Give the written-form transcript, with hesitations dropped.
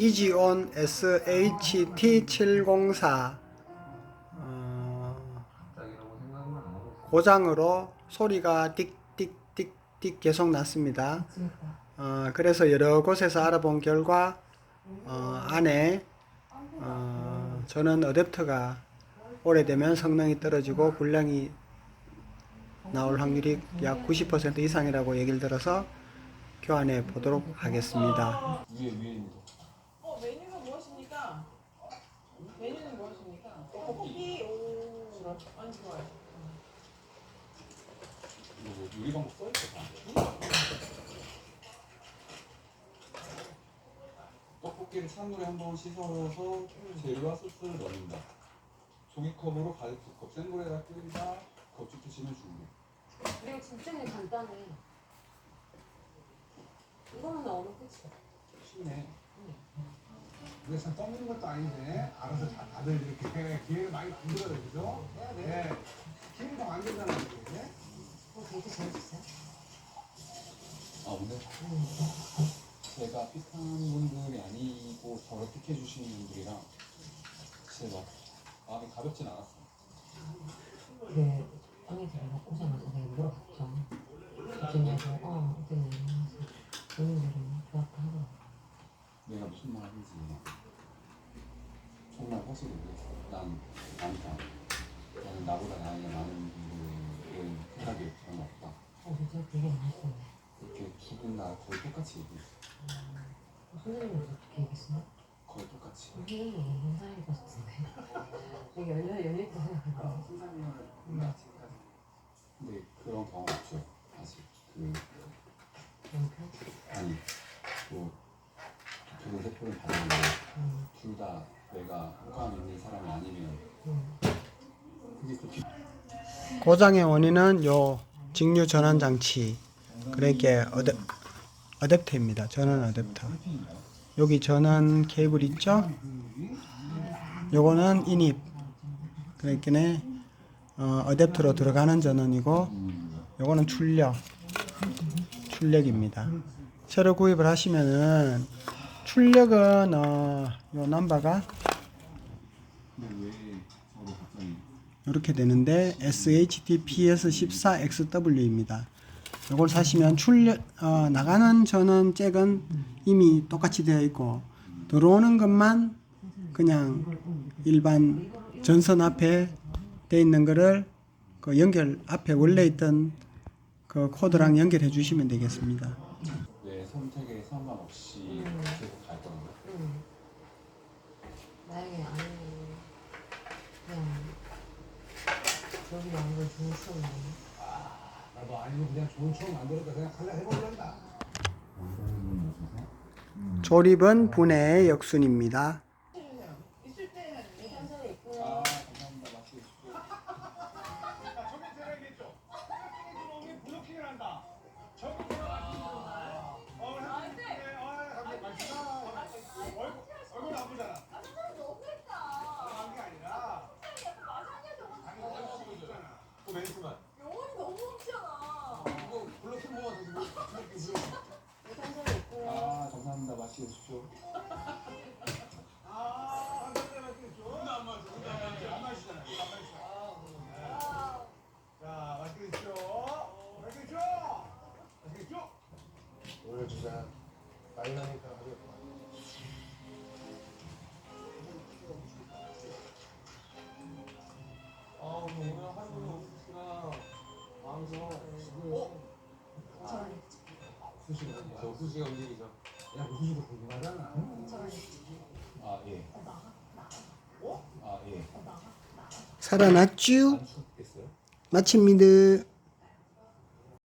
이지온 SHT704 고장으로 소리가 띡띡띡띡 계속 났습니다. 그래서 여러 곳에서 알아본 결과 안에 전원 어댑터가 오래되면 성능이 떨어지고 불량이 나올 확률이 약 90% 이상이라고 얘기를 들어서 교환해 보도록 하겠습니다. 위입니다. 메뉴가 무엇입니까? 메뉴는 무엇입니까? 떡볶이. 오, 아니 좋아요. 이거 요리 방법 써있어. 떡볶이를 찬물에 한번 씻어서 재료와 소스를 넣는다. 종이컵으로 가득 2컵 센 물에다 끓이다. 겉죽 드시면 준비. 그리고 진짜 간단해. 이거는 어느 끝이야? 쉽네. 근데 참 떠먹는 것도 아닌데 알아서 다들 이렇게 기회를 많이 만들어요, 그죠? 네. 기회를 더 만들잖아요, 이게. 되게 재밌었어요. 아 오늘 제가 비슷한 분들이 아니고 저를 픽해주시는 분들이랑 제가 마음이 가볍진 않았어요. 그 언니들이 먹고자마자 내가 물어봤죠. 어땠냐고. 어땠냐고. 본인들은 좋았다 하더라고. 내가 무슨 말 하는지 정말 사실 모르겠어. 난 아니다. 나는 나보다 나이가 많은 분들은 생각이 그런 거 없다. 진짜 되게 맛있었네. 그렇게 두 분 다 거의 똑같이 얘기했어. 선생님은 어떻게 얘기했어요? 거의 똑같이. 선생님이 인상이 좋았는데. 되게 열릴때 생각하고. 근데 그런 경험 없죠. 아직 남편? 아니 뭐 두분 세포를 받았는데 둘 다 내가 호감 있는 사람이 아니면 그게 그렇게 고장의 원인은 요 직류 전환 장치, 그러니까 어댑터입니다. 전원 어댑터. 여기 전원 케이블 있죠? 요거는 인입, 그러니까 어댑터로 들어가는 전원이고, 요거는 출력입니다. 새로 구입을 하시면은 출력은 요 넘버가 이렇게 되는데 SHT-PS14XW입니다. 이걸 사시면 나가는 전원 잭은 이미 똑같이 되어 있고 들어오는 것만 그냥 일반 전선 앞에 되어 있는 거를 그 연결 앞에 원래 있던 그 코드랑 연결해 주시면 되겠습니다. 내 선택에 상관없이 계속 갈 거라고. 만약에 아니면 그냥 여기 와는 걸 좋은 추억이네. 나도 아니면 그냥 좋은 추억 만들었다 생각하려 해보려다. 조립은 분해의 역순입니다. 있을 때 예산서에 있고요. 감사합니다. 맛있게 드십시오. 저기 들어야겠죠. 생각해 들어오면 블로킹을 한다. 저기 들어가시면 얼굴 아프잖아. 너무했다. 그런 게 아니라. 아니 얼굴 보이잖아. 그 멘트만. 영혼이 너무 없잖아. 이거 블로킹 모아 가지고 예산서에 있고요. 감사합니다. 맛있게 드십시오. 감사합니다. 맛있겠죠? 안 마시잖아요. 자, 맛있게 드십시오. 맛있겠죠? 맛있겠죠? 오늘 진짜 많이 나니까 하겠구나. 오늘 하루 오시나 방송 저 수시가 움직이죠. 야, 무슨 소리 궁금하잖아. 아 예. 아 예. 살아났쥬? 안 춥겠어요? 마칩니다.